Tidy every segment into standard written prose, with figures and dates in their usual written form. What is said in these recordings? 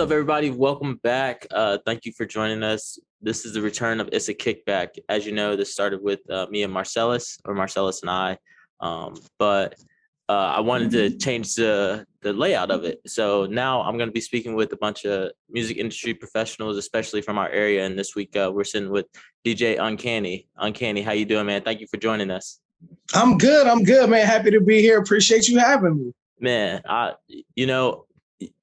What's up, everybody? Welcome back. Thank you for joining us. This is the return of Issa Kickback. As you know, this started with me and Marcellus and I. But I wanted to change the layout of it. So now I'm going to be speaking with a bunch of music industry professionals, especially from our area. And this week we're sitting with DJ Uncanny. Uncanny, how you doing, man? Thank you for joining us. I'm good, man. Happy to be here. Appreciate you having me. Man,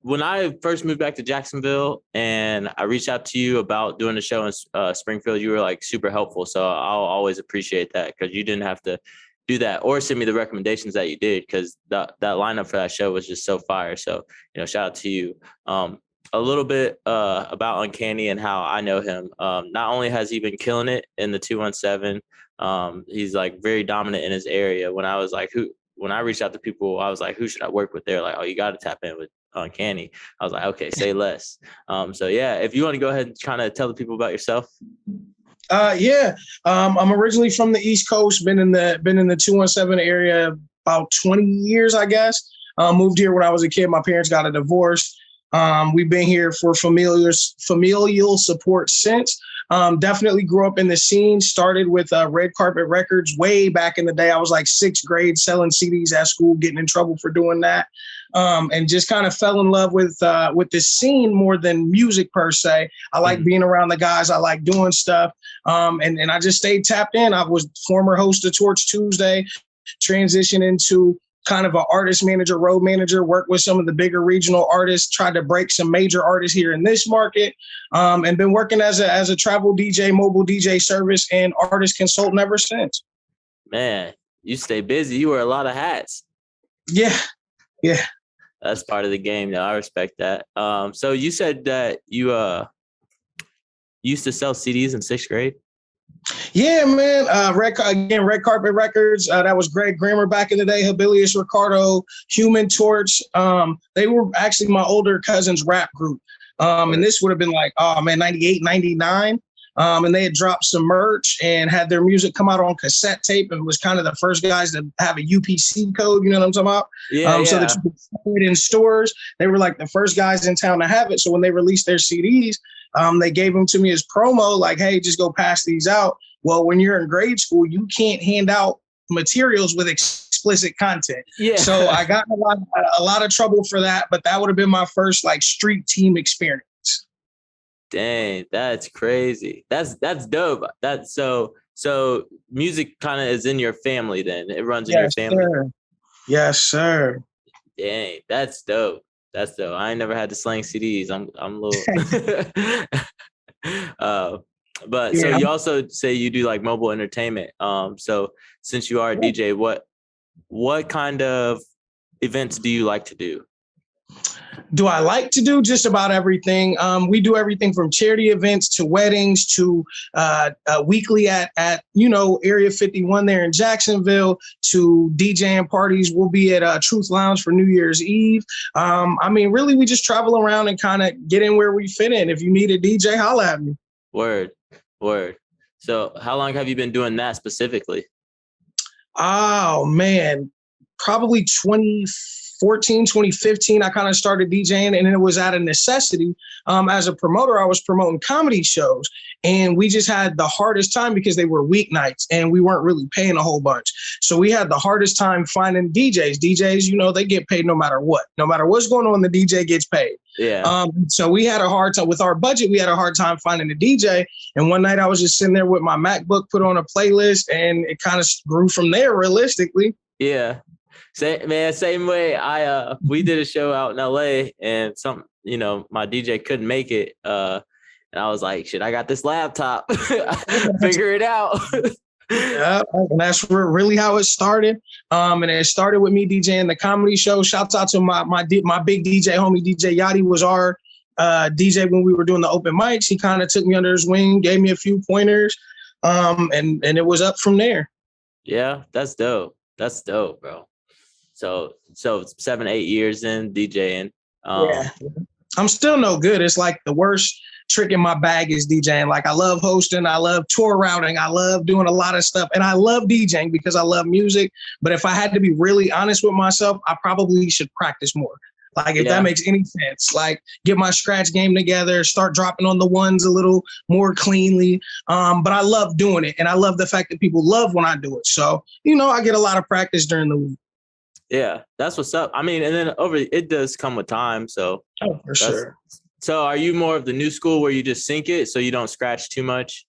when I first moved back to Jacksonville and I reached out to you about doing a show in Springfield, you were like super helpful. So I'll always appreciate that because you didn't have to do that or send me the recommendations that you did because that lineup for that show was just so fire. So, shout out to you. A little bit about Uncanny and how I know him. Not only has he been killing it in the 217, he's like very dominant in his area. When I reached out to people, I was like, who should I work with? They're like, oh, you got to tap in with Uncanny. I was like, okay, say less. So yeah, if you want to go ahead and kind of tell the people about yourself. I'm originally from the East Coast, been in the 217 area about 20 years, I guess. Moved here when I was a kid. My parents got a divorce. We've been here for familial support since. Definitely grew up in the scene, started with Red Carpet Records way back in the day. I was like sixth grade selling CDs at school, getting in trouble for doing that. And just kind of fell in love with the scene more than music per se. I like being around the guys. I like doing stuff. And I just stayed tapped in. I was former host of Torch Tuesday, transitioned into kind of an artist manager, road manager, worked with some of the bigger regional artists, tried to break some major artists here in this market, and been working as a travel DJ, mobile DJ service, and artist consultant ever since. Man, you stay busy. You wear a lot of hats. Yeah. That's part of the game, though. I respect that. So you said that you used to sell CDs in sixth grade? Yeah, man. Red Carpet Records. That was Greg Grammer back in the day. Habilius Ricardo, Human Torch. They were actually my older cousin's rap group. And this would have been like, 98, 99. And they had dropped some merch and had their music come out on cassette tape and was kind of the first guys to have a UPC code. You know what I'm talking about? Yeah. So that you could sell it in stores. They were like the first guys in town to have it. So when they released their CDs, they gave them to me as promo, like, hey, just go pass these out. Well, when you're in grade school, you can't hand out materials with explicit content. Yeah. So I got a lot of trouble for that, but that would have been my first like street team experience. Dang, that's crazy. That's dope. That's so music kind of is in your family then. It runs in your family. Sir. Yes, sir. Dang, that's dope. That's dope. I ain't never had to slang CDs. I'm a little but yeah. So you also say you do like mobile entertainment. So since you are a DJ, what kind of events do you like to do? Do I like to do just about everything? We do everything from charity events to weddings to weekly at Area 51 there in Jacksonville to DJing parties. We'll be at Truth Lounge for New Year's Eve. Really, we just travel around and kind of get in where we fit in. If you need a DJ, holla at me. Word. So how long have you been doing that specifically? Oh, man, probably 2014, 2015, I kind of started DJing, and it was out of necessity. As a promoter, I was promoting comedy shows, and we just had the hardest time because they were weeknights, and we weren't really paying a whole bunch. So we had the hardest time finding DJs. DJs, they get paid no matter what. No matter what's going on, the DJ gets paid. Yeah. So we had a hard time with our budget. We had a hard time finding a DJ. And one night I was just sitting there with my MacBook, put on a playlist, and it kind of grew from there realistically. Yeah. Same way. We did a show out in LA and my DJ couldn't make it. And I was like, shit, I got this laptop. Figure it out. Yeah, and that's really how it started. And it started with me DJing the comedy show. Shouts out to my big DJ homie, DJ Yachty was our DJ when we were doing the open mics. He kind of took me under his wing, gave me a few pointers, and it was up from there. Yeah, that's dope. That's dope, bro. So 7-8 years in DJing. Yeah, I'm still no good. It's like the worst trick in my bag is DJing. Like I love hosting, I love tour routing, I love doing a lot of stuff, and I love DJing because I love music. But if I had to be really honest with myself, I probably should practice more. Like, if that makes any sense, like, get my scratch game together, start dropping on the ones a little more cleanly. But I love doing it. And I love the fact that people love when I do it. So, I get a lot of practice during the week. Yeah, that's what's up. I mean, and then it does come with time. So, for sure. So are you more of the new school where you just sync it so you don't scratch too much?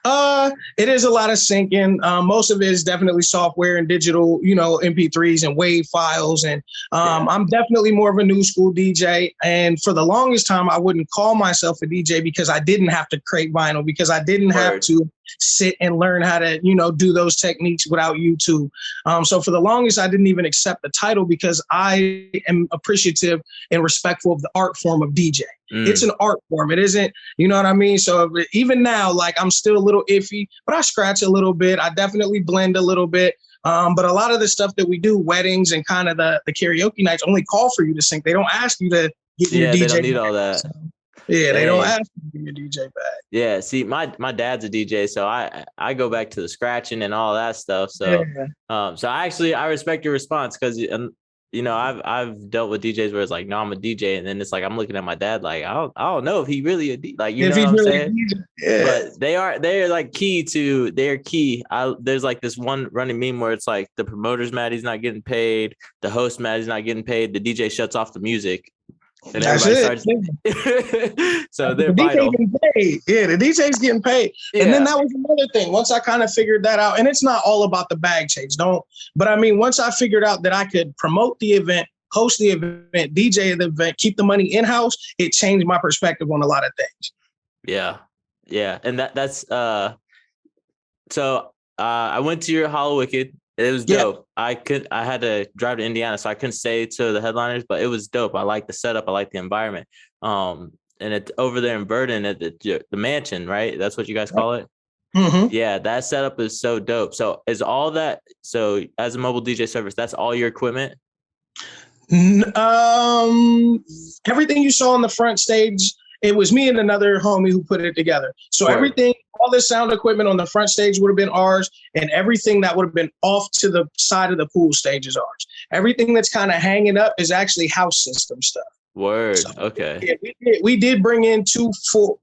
It is a lot of syncing. Most of it is definitely software and digital, MP3s and WAV files. And I'm definitely more of a new school DJ. And for the longest time, I wouldn't call myself a DJ because I didn't have to create vinyl, because I didn't have to sit and learn how to, do those techniques without YouTube. So for the longest, I didn't even accept the title because I am appreciative and respectful of the art form of DJ. It's an art form. It isn't, you know what I mean? So even now, like, I'm still a little iffy, but I scratch a little bit. I definitely blend a little bit. But a lot of the stuff that we do, weddings and kind of the karaoke nights, only call for you to sync. They don't ask you to get your DJ. They don't need all that. So, they don't ask you to get your DJ back. Yeah, see, my dad's a DJ, so I go back to the scratching and all that stuff. So, so I respect your response, because I've dealt with DJs where it's like, no, I'm a DJ, and then it's like I'm looking at my dad like, I don't know if he really a DJ. Like, you know what I'm saying? But they're like key. There's like this one running meme where it's like the promoter's mad he's not getting paid, the host mad he's not getting paid, the DJ shuts off the music. And everybody starts. So they're vital. The DJ's getting paid. Yeah. And then that was another thing. Once I kind of figured that out, and it's not all about the bag change, but I mean, once I figured out that I could promote the event, host the event, DJ the event, keep the money in-house, it changed my perspective on a lot of things. Yeah. Yeah. And that's so I went to your Hollow Wicked. It was dope. I had to drive to Indiana, so I couldn't stay to the headliners, but it was dope. I like the setup. I like the environment. And it's over there in Burden at the mansion, right? That's what you guys call it? Mm-hmm. Yeah, that setup is so dope. So is all that, so as a mobile DJ service, that's all your equipment? Everything you saw on the front stage, it was me and another homie who put it together. So everything, all the sound equipment on the front stage would have been ours, and everything that would have been off to the side of the pool stage is ours. Everything that's kind of hanging up is actually house system stuff. Word. So, okay. Yeah, we did bring in two full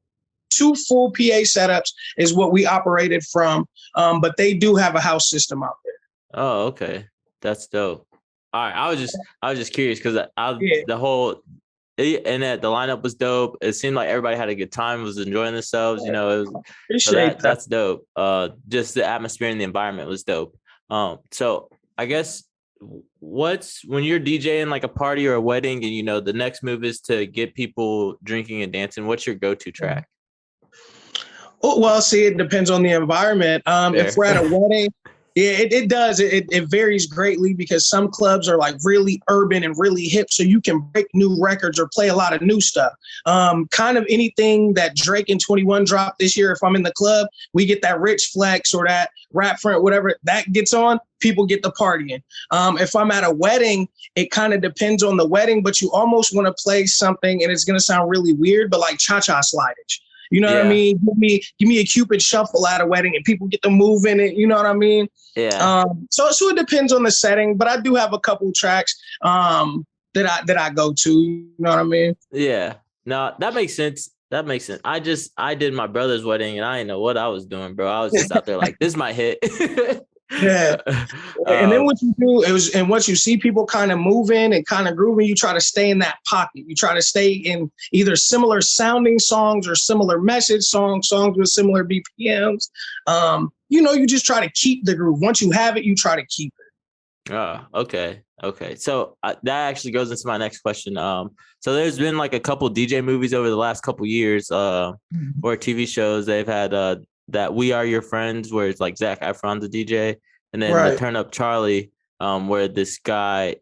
PA setups is what we operated from. But they do have a house system out there. Oh, okay. That's dope. All right. I was just curious because the whole, and the lineup was dope. It seemed like everybody had a good time, was enjoying themselves. It was, that's dope. Just the atmosphere and the environment was dope. So I guess when you're DJing like a party or a wedding, and the next move is to get people drinking and dancing, what's your go-to track? Oh, well, see, it depends on the environment. If we're at a wedding, it does. It varies greatly because some clubs are like really urban and really hip, so you can break new records or play a lot of new stuff. Kind of anything that Drake and 21 dropped this year. If I'm in the club, we get that Rich Flex or that Rap Front, whatever that gets on, people get the partying. If I'm at a wedding, it kind of depends on the wedding, but you almost want to play something, and it's going to sound really weird, but like cha-cha slidage. You know what I mean? Give me a Cupid shuffle at a wedding and people get to move in it. You know what I mean? Yeah. So it depends on the setting, but I do have a couple tracks that I go to. You know what I mean? Yeah. No, that makes sense. I did my brother's wedding and I didn't know what I was doing, bro. I was just out there like, this might hit. Yeah. And then what you do is, and once you see people kind of moving and kind of grooving, you try to stay in that pocket. You try to stay in either similar sounding songs or similar message songs with similar BPMs. You just try to keep the groove. Once you have it, you try to keep it. Oh, okay. So that actually goes into my next question. So there's been like a couple DJ movies over the last couple years, or TV shows. They've had that We Are Your Friends, where it's like Zac Efron's a DJ, and then the Turn Up Charlie, where this guy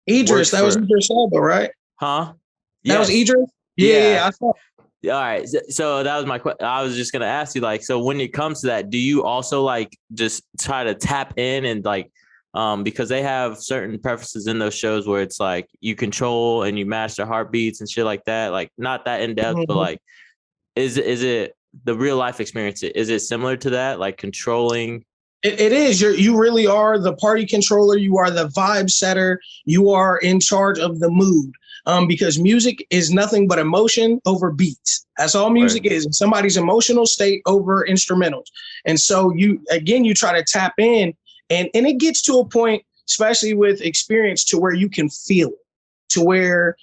Idris, that was Idris Elba, right? Huh? That was Idris. Yeah. I saw. All right. So that was my question. I was just gonna ask you, like, so when it comes to that, do you also like just try to tap in and like, because they have certain preferences in those shows where it's like you control and you match their heartbeats and shit like that, like not that in depth, but like, is it the real life experience? Is it similar to that, like controlling It is. You really are the party controller. You are the vibe setter. You are in charge of the mood. Because music is nothing but emotion over beats. That's all music is. Somebody's emotional state over instrumentals. And so you try to tap in, and it gets to a point, especially with experience, to where you can feel it, to where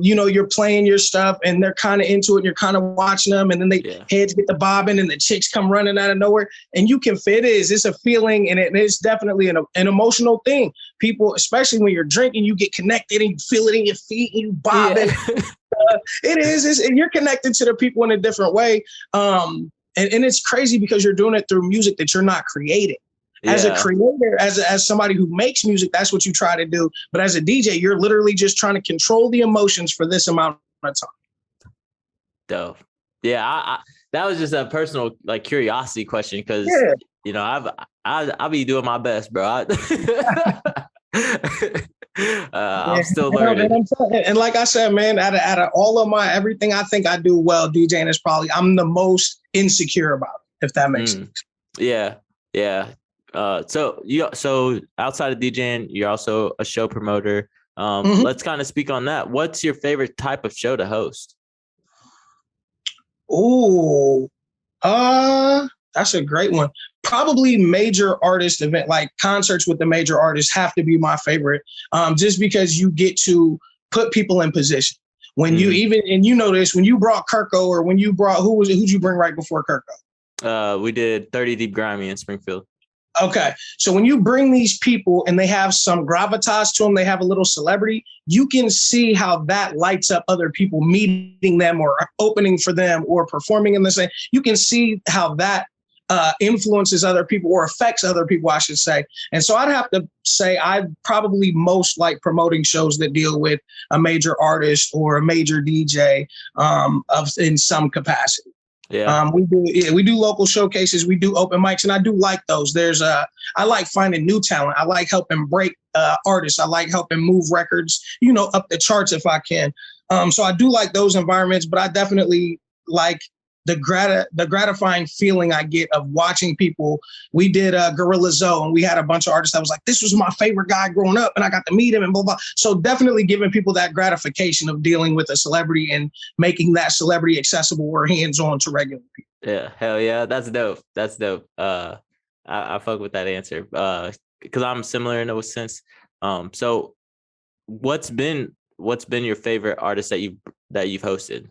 you're playing your stuff and they're kind of into it and you're kind of watching them, and then heads get the bobbing and the chicks come running out of nowhere, and you can fit it's a feeling, and it's definitely an emotional thing. People, especially when you're drinking, you get connected and you feel it in your feet and you bobbing. It is, and you're connected to the people in a different way. And it's crazy because you're doing it through music that you're not creating. As a creator, as somebody who makes music, that's what you try to do. But as a DJ, you're literally just trying to control the emotions for this amount of time. Dope. Yeah, I that was just a personal curiosity question, because I'll be doing my best, bro. I'm still learning. And like I said, man, out of all of my everything, I think I do well. DJing is probably I'm the most insecure about it, if that makes sense. Yeah. So outside of DJing, you're also a show promoter. Let's kind of speak on that. What's your favorite type of show to host? Oh, that's a great one. Probably major artist event, like concerts with the major artists have to be my favorite. Just because you get to put people in position. When you and you know this, when you brought Kirko, or when you brought, who'd you bring right before Kirko? We did 30 Deep Grimy in Springfield. Okay. So when you bring these people and they have some gravitas to them, they have a little celebrity, you can see how that lights up other people meeting them or opening for them or performing in the same. You can see how that influences other people or affects other people, I should say. And so I'd have to say I probably most like promoting shows that deal with a major artist or a major DJ in some capacity. Yeah. We do local showcases. We do open mics, and I do like those. I like finding new talent. I like helping break artists. I like helping move records, up the charts if I can. So I do like those environments, but I definitely like the gratifying feeling I get of watching people. We did Gorilla Zoe, and we had a bunch of artists that was like, this was my favorite guy growing up, and I got to meet him and blah, blah. So definitely giving people that gratification of dealing with a celebrity and making that celebrity accessible or hands-on to regular people. Yeah, hell yeah. That's dope. I fuck with that answer because I'm similar in those sense. So what's been your favorite artist that you've hosted?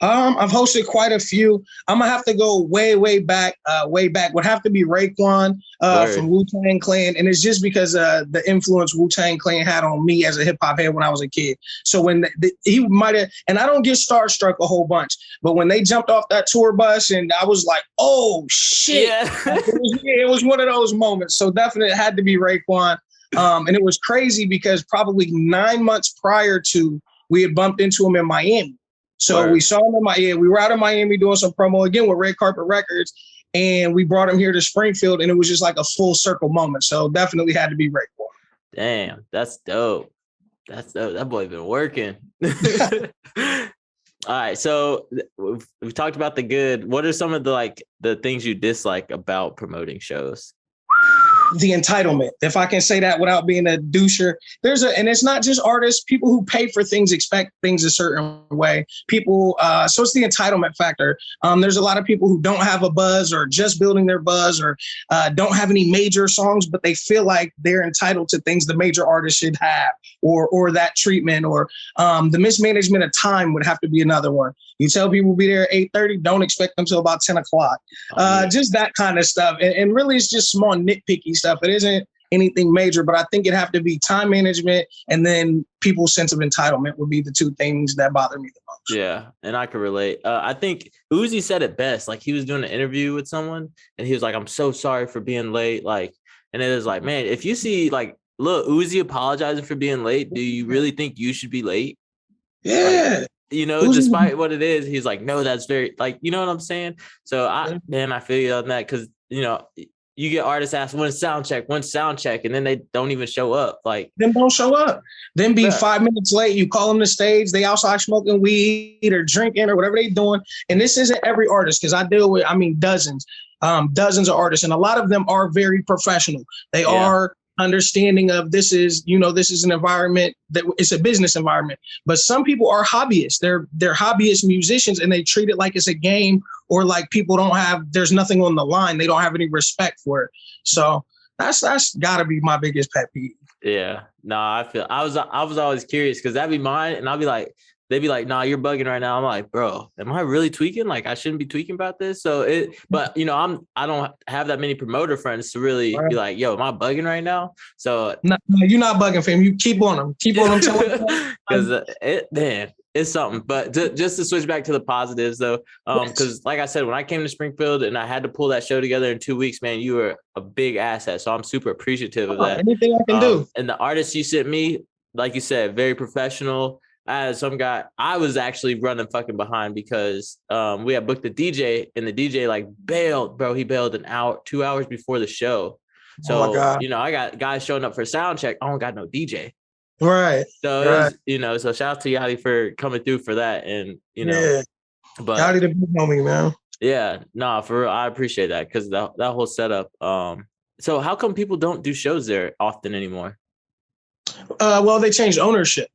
I've hosted quite a few. I'm gonna have to go way back. Would have to be Raekwon from Wu-Tang Clan, and it's just because the influence Wu-Tang Clan had on me as a hip hop head when I was a kid. So when he might have, and I don't get starstruck a whole bunch, but when they jumped off that tour bus, and I was like, oh shit, it was one of those moments. So definitely it had to be Raekwon, and it was crazy because probably 9 months prior to, we had bumped into him in Miami. So we saw him in Miami. We were out in Miami doing some promo again with Red Carpet Records, and we brought him here to Springfield, and it was just like a full circle moment. So definitely had to be Raekwon. Damn, that's dope. That's dope. That boy been working. All right, so we've talked about the good. What are some of the things you dislike about promoting shows? The entitlement, if I can say that without being a doucher. And it's not just artists, people who pay for things expect things a certain way. People, so it's the entitlement factor. There's a lot of people who don't have a buzz or just building their buzz or don't have any major songs, but they feel like they're entitled to things the major artists should have or that treatment, or the mismanagement of time would have to be another one. You tell people be there at 8:30, don't expect them till about 10 o'clock. Just that kind of stuff. And really it's just small nitpicky stuff. It isn't anything major, but I think it'd have to be time management, and then people's sense of entitlement would be the two things that bother me the most. Yeah, and I can relate. I think Uzi said it best. Like, he was doing an interview with someone, and he was like, I'm so sorry for being late. And it was like, man, if you see look, Uzi apologizing for being late, do you really think you should be late? Yeah. Despite what it is, he's like, no, that's very, you know what I'm saying? So I feel you on that, because, you get artists ask, when's sound check, and then they don't even show up. Then don't show up. Then be 5 minutes late. You call them to stage. They outside smoking weed or drinking or whatever they doing. And this isn't every artist, because I deal with, dozens. dozens of artists, and a lot of them are very professional. They are understanding of this is an environment that it's a business environment, but some people are hobbyists. They're hobbyist musicians, and they treat it like it's a game, or like people there's nothing on the line. They don't have any respect for it. So that's gotta be my biggest pet peeve. Yeah, no, I was always curious because that'd be mine, and they'd be like, nah, you're bugging right now. I'm like, bro, am I really tweaking? Like, I shouldn't be tweaking about this. But I don't have that many promoter friends to really be like, yo, am I bugging right now? So no, you're not bugging, fam. You keep on them. Because it's something. But just to switch back to the positives though, because like I said, when I came to Springfield and I had to pull that show together in 2 weeks, man, you were a big asset. So I'm super appreciative of that. Anything I can do. And the artists you sent me, like you said, very professional. As some guy, I was actually running fucking behind because we had booked the DJ, and the DJ like bailed, bro. He bailed 2 hours before the show. So, I got guys showing up for sound check. I don't got no DJ. Right. So, so shout out to Yachty for coming through for that. And, but Yachty the big homie, man. Yeah, no, for real. I appreciate that because that whole setup. So how come people don't do shows there often anymore? Well, they changed ownership.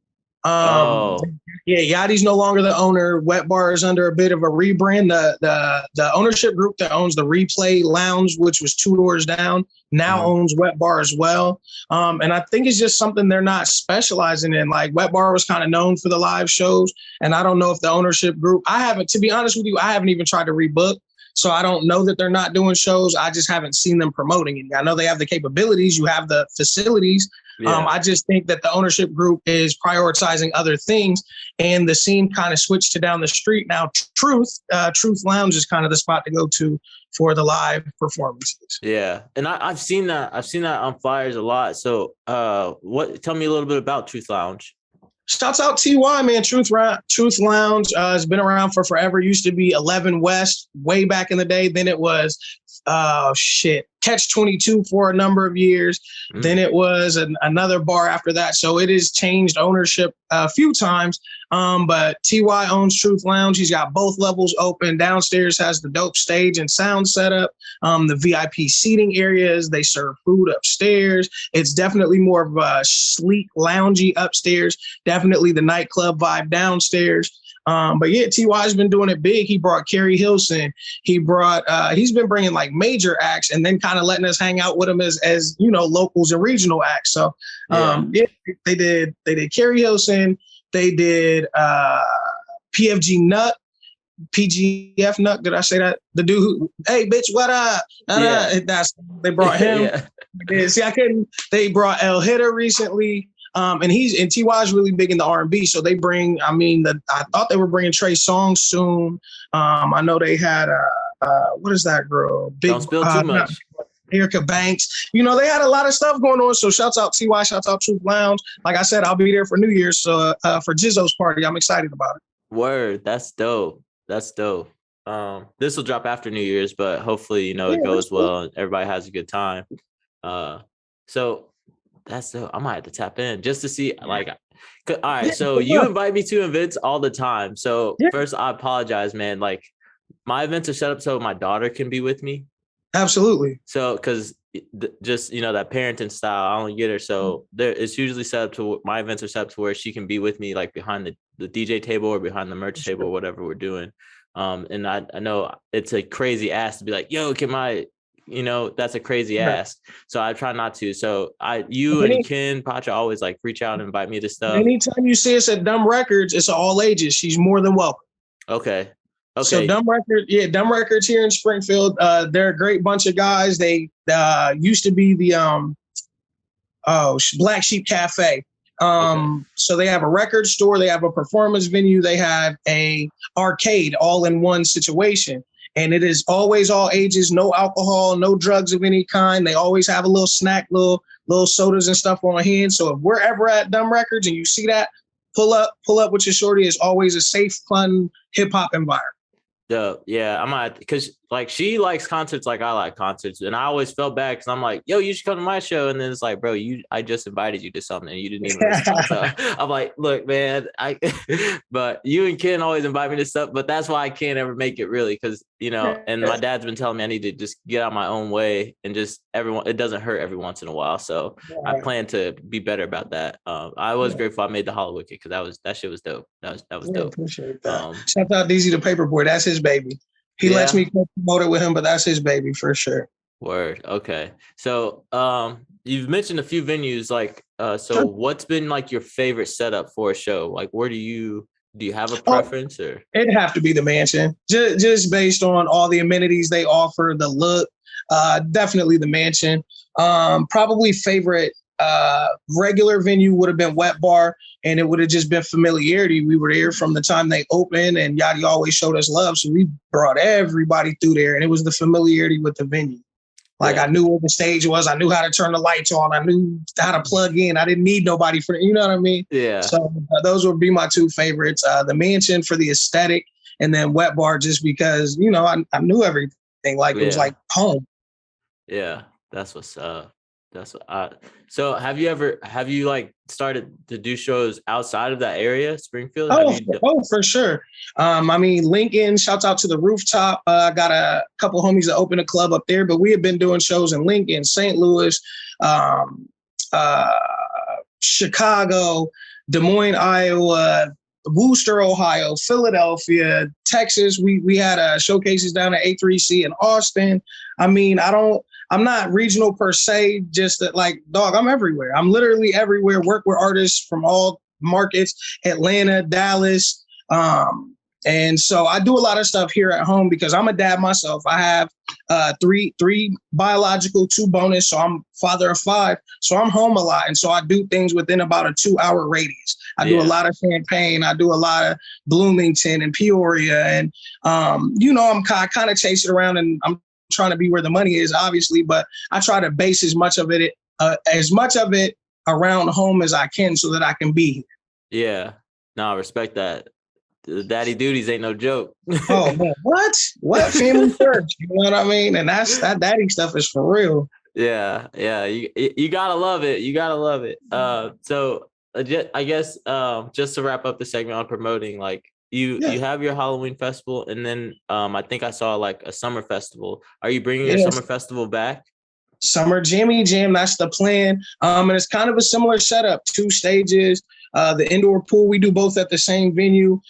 Yachty's no longer the owner. Wet Bar is under a bit of a rebrand. The ownership group that owns the Replay Lounge, which was 2 doors down, now owns Wet Bar as well. And I think it's just something they're not specializing in. Like Wet Bar was kind of known for the live shows, and I don't know if the ownership group. To be honest with you, I haven't even tried to rebook. So I don't know that they're not doing shows. I just haven't seen them promoting it. I know they have the capabilities. You have the facilities. Yeah. I just think that the ownership group is prioritizing other things, and the scene kind of switched to down the street. Now, Truth Lounge is kind of the spot to go to for the live performances. Yeah. And I've seen that. I've seen that on flyers a lot. So tell me a little bit about Truth Lounge. Shouts out TY, man. Truth Lounge has been around for forever. Used to be 11 West way back in the day. Then it was Catch 22 for a number of years. Then it was another bar after that. So it has changed ownership a few times. But TY owns Truth Lounge. He's got both levels open. Downstairs has the dope stage and sound setup. The VIP seating areas. They serve food upstairs. It's definitely more of a sleek, loungy upstairs. Definitely the nightclub vibe downstairs. But yeah, TY's been doing it big. He brought Kerry Hilson. He's been bringing like major acts and then kind of letting us hang out with him as locals and regional acts. So they did Kerry Hilson. They did PFG Nut, PGF Nut. Did I say that? The dude who, hey bitch, what up? They brought him. They brought El Hitter recently. And TY's really big in the R&B. So they bring, I thought they were bringing Trey Songz soon. I know they had, what is that girl? Don't spill too much. Erica Banks. They had a lot of stuff going on. So shouts out TY, shouts out Truth Lounge. Like I said, I'll be there for New Year's. So for Jizzo's party, I'm excited about it. Word. That's dope. This will drop after New Year's, but hopefully, it goes well and everybody has a good time. So that's dope. I might have to tap in just to see, like, all right. So you invite me to events all the time. So first, I apologize, man. Like, my events are set up so my daughter can be with me. Absolutely. So, because just that parenting style, I only get her. So it's usually set up to my events are set up to where she can be with me, like behind the DJ table or behind the merch table, or whatever we're doing. And I know it's a crazy ask to be like, yo, can my that's a crazy ask. So I try not to. So and Ken Pacha always like reach out and invite me to stuff. Anytime you see us at Dumb Records, it's all ages. She's more than welcome. Okay. So Dumb Records here in Springfield. They're a great bunch of guys. They used to be the Black Sheep Cafe. So they have a record store, they have a performance venue, they have a arcade, all in one situation. And it is always all ages, no alcohol, no drugs of any kind. They always have a little snack, little sodas and stuff on hand. So if we're ever at Dumb Records and you see that, pull up with your shorty. Is always a safe, fun hip hop environment. Yeah, I might, because like she likes concerts like I like concerts, and I always felt bad because I'm like, yo, you should come to my show, and then it's like, bro, I just invited you to something and you didn't even respond. So I'm like, look, man, but you and Ken always invite me to stuff, but that's why I can't ever make it really, because and my dad's been telling me I need to just get out my own way and just it doesn't hurt every once in a while. So I plan to be better about that. I was grateful I made the Hollow Wicked because that shit was dope. That was dope. Appreciate that. Shout out DZ the Paperboy. That's his baby. He lets me promote it with him, but that's his baby for sure. Word. Okay. So you've mentioned a few venues, like so what's been like your favorite setup for a show? Like where do you have a preference or? It'd have to be the Mansion. Just based on all the amenities they offer, the look, definitely the Mansion. Probably favorite regular venue would have been Wet Bar, and it would have just been familiarity. We were there from the time they opened, and Yachty always showed us love, so we brought everybody through there, and it was the familiarity with the venue. Like I knew where the stage was, I knew how to turn the lights on, I knew how to plug in. I didn't need nobody for, you know what I mean? Yeah. So those would be my two favorites: the Mansion for the aesthetic, and then Wet Bar just because I knew everything. Like it was like home. Yeah, that's what's up. So have you like started to do shows outside of that area, Springfield? For sure. I mean, Lincoln, shouts out to the Rooftop. I got a couple homies that opened a club up there, but we have been doing shows in Lincoln, St. Louis, Chicago, Des Moines, Iowa, Wooster, Ohio, Philadelphia, Texas. We had showcases down at A3C in Austin. I mean, I'm not regional per se, just that like, dog, I'm everywhere. I'm literally everywhere, work with artists from all markets, Atlanta, Dallas. And so I do a lot of stuff here at home because I'm a dad myself. I have three biological, 2 bonus. So I'm father of 5. So I'm home a lot. And so I do things within about a 2-hour radius. I do a lot of Champaign. I do a lot of Bloomington and Peoria. And, I'm kind of chasing around, and I'm trying to be where the money is, obviously, but I try to base as much of it around home as I can so that I can be here. Yeah. No, I respect that. The daddy duties ain't no joke. Oh man, what family first? You know what I mean? And that daddy stuff is for real. Yeah. You gotta love it. So I guess just to wrap up the segment on promoting, like you have your Halloween festival, and then I think I saw like a summer festival. Are you bringing your summer festival back? Summer Jammy Jam, that's the plan. And it's kind of a similar setup, 2 stages. The indoor pool, we do both at the same venue.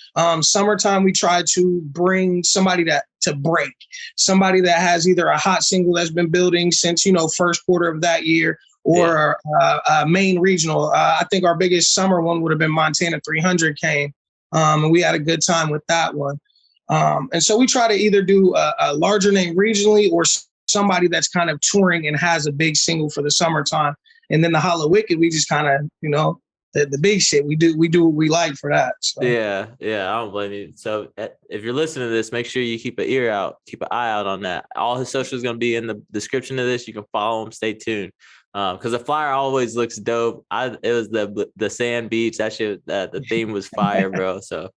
Summertime, we try to bring somebody to break, somebody that has either a hot single that's been building since, first quarter of that year, or a main regional. I think our biggest summer one would have been Montana 300 came, and we had a good time with that one. And so we try to either do a larger name regionally or somebody that's kind of touring and has a big single for the summertime. And then the Hollow Wicked, we just kind of, the big shit. We do what we like for that. So. Yeah, I don't blame you. So if you're listening to this, make sure you keep an eye out on that. All his social is going to be in the description of this. You can follow him. Stay tuned. Because the flyer always looks dope. It was the sand beach. That shit, the theme was fire, bro. So,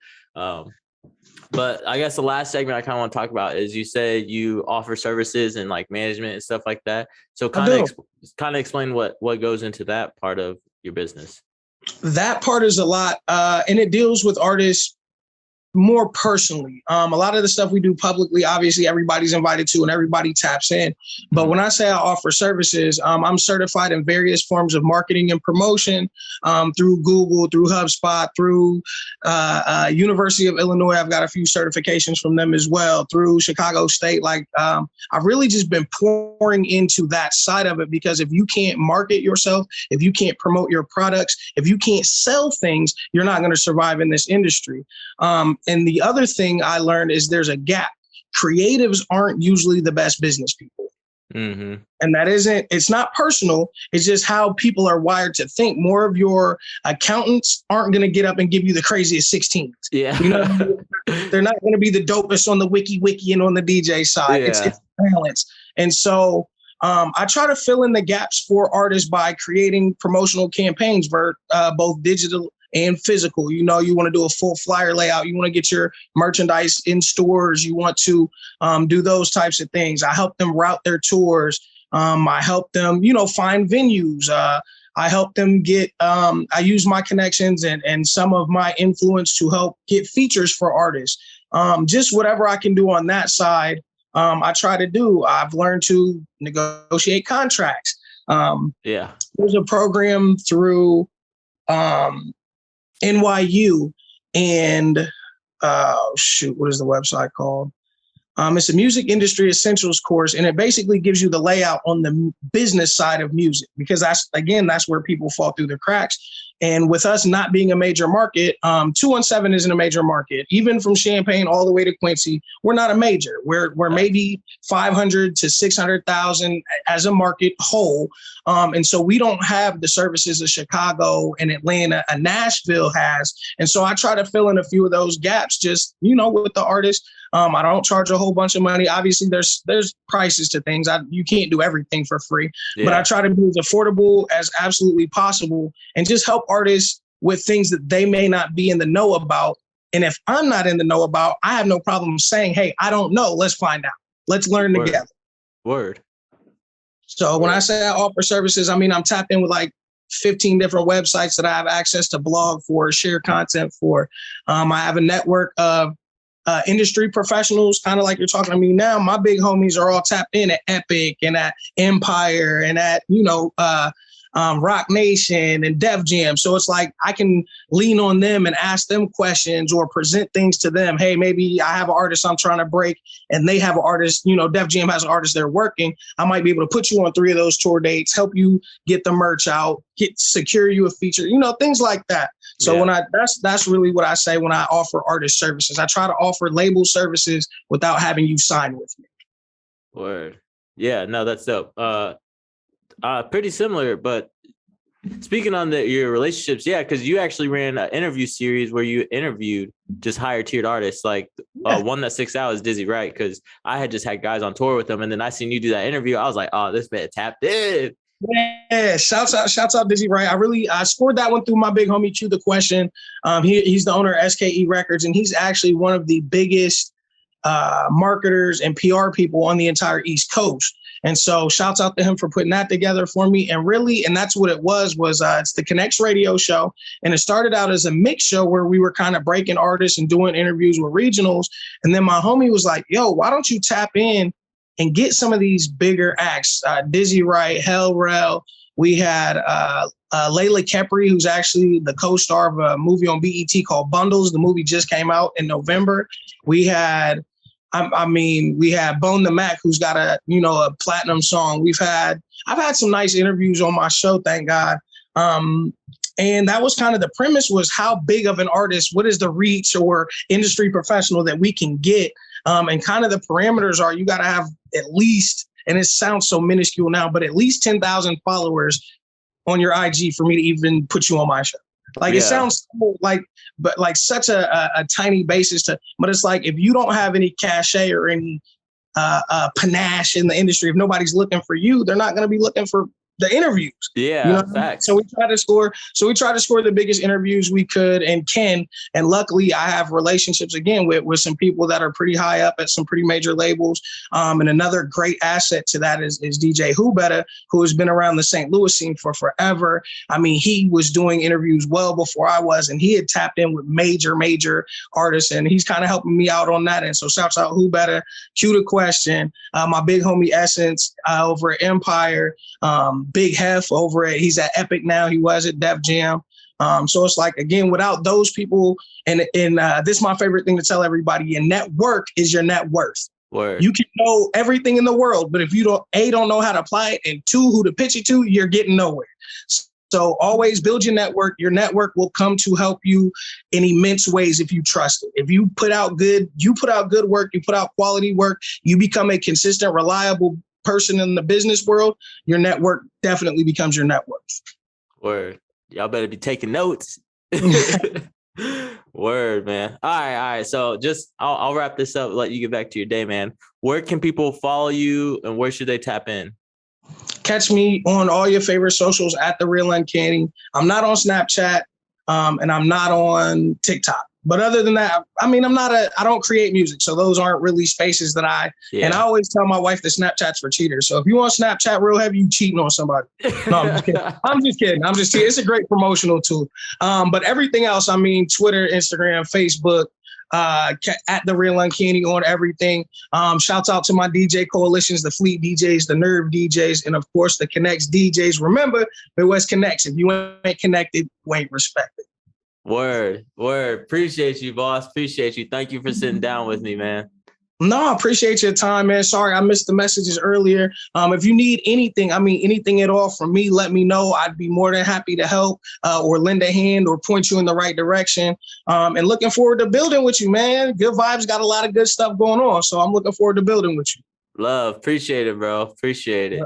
but I guess the last segment I kind of want to talk about is you say you offer services and like management and stuff like that. So kind of explain what goes into that part of your business. That part is a lot, and it deals with artists more personally. A lot of the stuff we do publicly, obviously everybody's invited to and everybody taps in. But when I say I offer services, I'm certified in various forms of marketing and promotion, through Google, through HubSpot, through University of Illinois. I've got a few certifications from them as well, through Chicago State. I've really just been pouring into that side of it, because if you can't market yourself, if you can't promote your products, if you can't sell things, you're not going to survive in this industry. And the other thing I learned is there's a gap. Creatives aren't usually the best business people. Mm-hmm. And it's not personal. It's just how people are wired to think. More of your accountants aren't going to get up and give you the craziest 16s. Yeah. They're not going to be the dopest on the wiki and on the DJ side. Yeah. It's balance. And so I try to fill in the gaps for artists by creating promotional campaigns, both digital and physical. You know, you want to do a full flyer layout. You want to get your merchandise in stores. You want to do those types of things. I help them route their tours. I help them, you know, find venues. I help them get, I use my connections and some of my influence to help get features for artists. Just whatever I can do on that side, I try to do. I've learned to negotiate contracts. There's a program through NYU and what is the website called? It's a music industry essentials course, and it basically gives you the layout on the business side of music, because that's where people fall through the cracks. And with us not being a major market, 217 isn't a major market. Even from Champaign all the way to Quincy, we're not a major. We're maybe 500 to 600,000 as a market whole. And so we don't have the services of Chicago and Atlanta, and Nashville has. And so I try to fill in a few of those gaps, just, you know, with the artists. I don't charge a whole bunch of money. Obviously, there's prices to things. You can't do everything for free, but I try to be as affordable as absolutely possible and just help artists with things that they may not be in the know about. And if I'm not in the know about, I have no problem saying, hey, I don't know. Let's find out. Let's learn together. Word. So when I say I offer services, I mean, I'm tapped in with like 15 different websites that I have access to blog for, share content for. I have a network of industry professionals, kind of like you're talking to me now. My big homies are all tapped in at Epic and at Empire and at, you know, Rock Nation and Def Jam. So it's like I can lean on them and ask them questions or present things to them. Hey, maybe I have an artist I'm trying to break and they have an artist, you know, Def Jam has an artist they're working. I might be able to put you on 3 of those tour dates, help you get the merch out, secure you a feature, you know, things like that. So that's really what I say when I offer artist services. I try to offer label services without having you sign with me. Word. Yeah, no, that's dope. Pretty similar, but speaking on your relationships, because you actually ran an interview series where you interviewed just higher tiered artists. Like one that sticks out is Dizzy Wright, because I had just had guys on tour with them, and then I seen you do that interview. I was like, oh, this man tapped in. Yeah, shouts out Dizzy Wright. I scored that one through my big homie Q The Question. He's the owner of SKE Records, and he's actually one of the biggest marketers and PR people on the entire East Coast. And so shouts out to him for putting that together for me. And that's what it was it's the Connectz radio show. And it started out as a mix show where we were kind of breaking artists and doing interviews with regionals. And then my homie was like, yo, why don't you tap in and get some of these bigger acts? Dizzy Wright, Hell Rel. We had Layla Kepri, who's actually the co-star of a movie on BET called Bundles. The movie just came out in November. We had we had Bone the Mac, who's got a platinum song. I've had some nice interviews on my show, thank God. And that was kind of the premise, was how big of an artist, what is the reach or industry professional that we can get? And kind of the parameters are, you got to have at least, and it sounds so minuscule now, but at least 10,000 followers on your IG for me to even put you on my show. It sounds like such a tiny basis but it's like, if you don't have any cachet or any panache in the industry, if nobody's looking for you, they're not going to be looking for the interviews. Facts. So we try to score the biggest interviews we could and can. And luckily I have relationships again with some people that are pretty high up at some pretty major labels. And another great asset to that is DJ Who Better, who has been around the St. Louis scene for forever. I mean, he was doing interviews well before I was, and he had tapped in with major artists, and he's kind of helping me out on that. And so shouts out Who Better, Q The Question, my big homie Essence over at Empire, Big Hef over he's at Epic now. He was at Def Jam. So it's like, again, without those people, and this is my favorite thing to tell everybody: your network is your net worth. Word. You can know everything in the world, but if you don't know how to apply it, and 2, who to pitch it to, you're getting nowhere. So always build your network. Your network will come to help you in immense ways if you trust it. If you put out good work, you put out quality work, you become a consistent, reliable person in the business world, your network definitely becomes your net worth. Word. Y'all better be taking notes. Word, man. All right. So I'll wrap this up, let you get back to your day, man. Where can people follow you and where should they tap in? Catch me on all your favorite socials at The Real Uncanny. I'm not on Snapchat. and I'm not on TikTok. But other than that, I mean, I don't create music. So those aren't really spaces that and I always tell my wife that Snapchat's for cheaters. So if you want Snapchat real heavy, you cheating on somebody. No, I'm just kidding. I'm just kidding. It's a great promotional tool. But everything else, I mean, Twitter, Instagram, Facebook, at The Real Uncanny on everything. Shouts out to my DJ coalitions, the Fleet DJs, the Nerve DJs, and of course the Connectz DJs. Remember, Midwest Connects. If you ain't connected, you ain't respected. Word. Appreciate you, boss. Appreciate you. Thank you for sitting down with me, man. No, I appreciate your time, man. Sorry, I missed the messages earlier. If you need anything, anything at all from me, let me know. I'd be more than happy to help or lend a hand or point you in the right direction. And looking forward to building with you, man. Good Vibes got a lot of good stuff going on. So I'm looking forward to building with you. Love. Appreciate it, bro. Appreciate it.